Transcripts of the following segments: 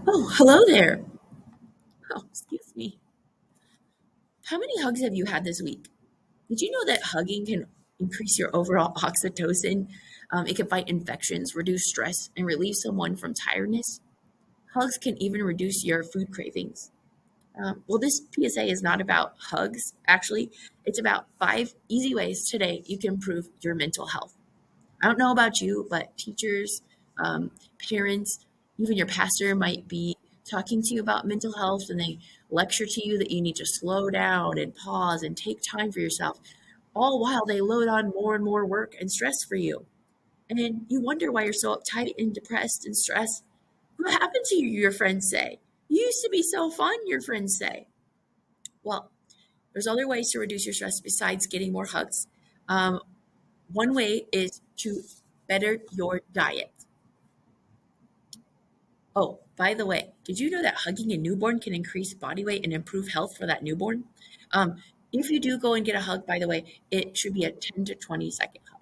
Oh, hello there. Oh, excuse me. How many hugs have you had this week? Did you know that hugging can increase your overall oxytocin? It can fight infections, reduce stress, and relieve someone from tiredness. Hugs can even reduce your food cravings. Well, this PSA is not about hugs, actually. It's about 5 easy ways today you can improve your mental health. I don't know about you, but teachers, um, parents, even your pastor might be talking to you about mental health and they lecture to you that you need to slow down and pause and take time for yourself, all while they load on more and more work and stress for you. And then you wonder why you're so uptight and depressed and stressed. What happened to you, your friends say? You used to be so fun, your friends say. Well, there's other ways to reduce your stress besides getting more hugs. Um, One way is to better your diet. Oh, by the way, did you know that hugging a newborn can increase body weight and improve health for that newborn? Um, if you do go and get a hug, by the way, it should be a 10 to 20-second hug.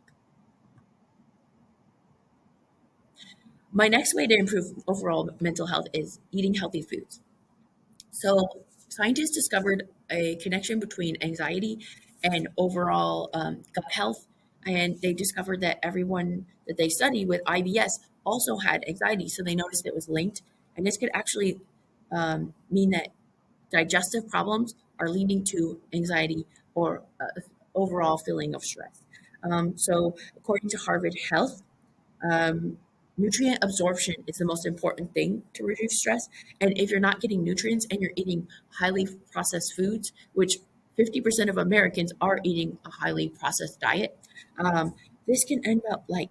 My next way to improve overall mental health is eating healthy foods. So, scientists discovered a connection between anxiety and overall gut health. And they discovered that everyone that they studied with IBS also had anxiety. So, they noticed it was linked. And this could actually mean that digestive problems are leading to anxiety or overall feeling of stress. So, according to Harvard Health, um, nutrient absorption is the most important thing to reduce stress. And if you're not getting nutrients and you're eating highly processed foods, which 50% of Americans are eating a highly processed diet, um, this can end up like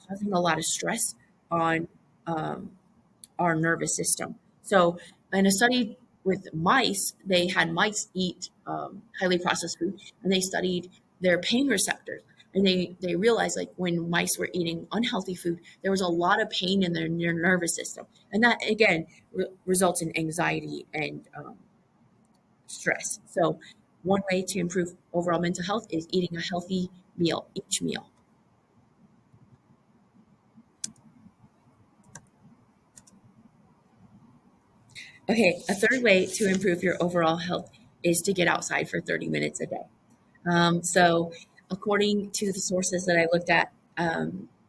causing a lot of stress on um, our nervous system. So, in a study with mice, they had mice eat highly processed food, and they studied their pain receptors. And they realized like when mice were eating unhealthy food, there was a lot of pain in their nervous system, and that again results in anxiety and stress. So, one way to improve overall mental health is eating a healthy meal each meal. Okay, a third way to improve your overall health is to get outside for 30 minutes a day. So, according to the sources that I looked at,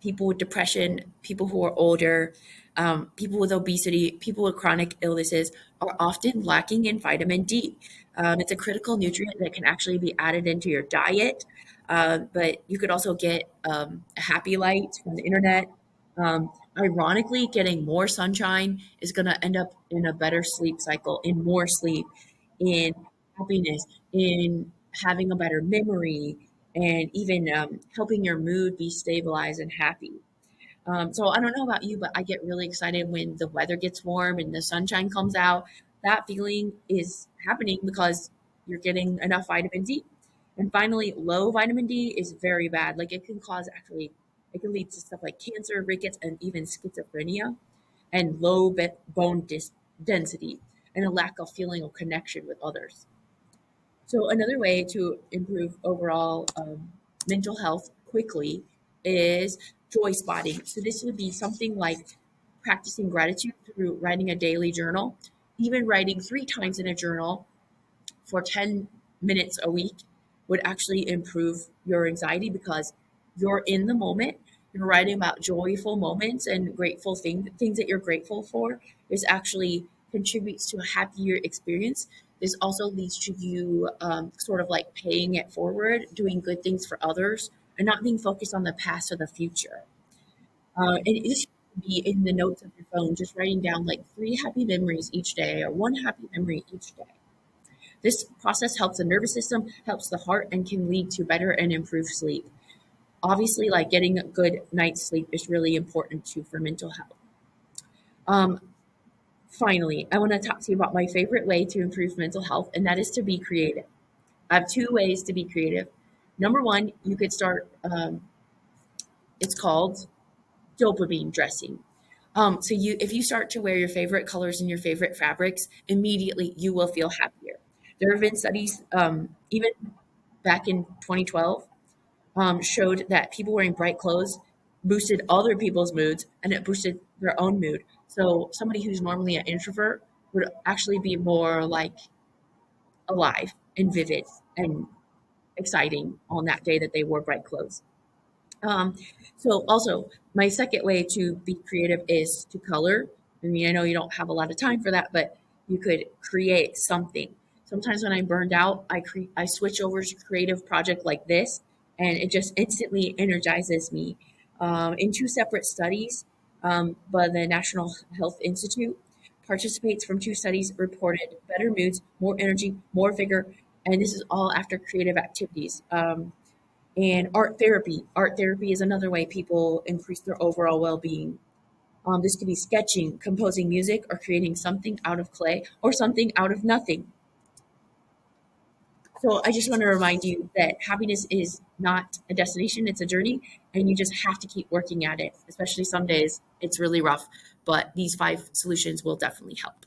people with depression, people who are older, people with obesity, people with chronic illnesses are often lacking in vitamin D. It's a critical nutrient that can actually be added into your diet, but you could also get a happy light from the internet. Ironically, getting more sunshine is going to end up in a better sleep cycle, in more sleep, in happiness, in having a better memory, and even helping your mood be stabilized and happy. So I don't know about you, but I get really excited when the weather gets warm and the sunshine comes out. That feeling is happening because you're getting enough vitamin D. And finally, low vitamin D is very bad. Like it can cause actually, it can lead to stuff like cancer, rickets, and even schizophrenia, and low density, and a lack of feeling of connection with others. So another way to improve overall mental health quickly is joy spotting. So this would be something like practicing gratitude through writing a daily journal, even writing 3 times in a journal for 10 minutes a week would actually improve your anxiety because you're in the moment. You're writing about joyful moments and grateful things that you're grateful for. This actually contributes to a happier experience. This also leads to you sort of like paying it forward, doing good things for others, and not being focused on the past or the future. And this should be in the notes of your phone, just writing down like 3 happy memories each day or 1 happy memory each day. This process helps the nervous system, helps the heart, and can lead to better and improved sleep. Obviously, like getting a good night's sleep is really important too for mental health. Um, Finally, I want to talk to you about my favorite way to improve mental health, and that is to be creative. I have 2 ways to be creative. Number one, you could start, it's called dopamine dressing. So if you start to wear your favorite colors and your favorite fabrics, immediately you will feel happier. There have been studies, even back in 2012, showed that people wearing bright clothes boosted other people's moods and it boosted their own mood. So somebody who's normally an introvert would actually be more like alive and vivid and exciting on that day that they wore bright clothes. Um, so also my second way to be creative is to color. I mean, I know you don't have a lot of time for that, but you could create something. Sometimes when I'm burned out, I switch over to creative project like this, and it just instantly energizes me. In two separate studies, by the National Health Institute, participants from two studies reported better moods, more energy, more vigor, and this is all after creative activities. And art therapy. Art therapy is another way people increase their overall well being. This could be sketching, composing music, or creating something out of clay or something out of nothing. So I just want to remind you that happiness is not a destination, it's a journey, and you just have to keep working at it, especially some days it's really rough. But these five solutions will definitely help.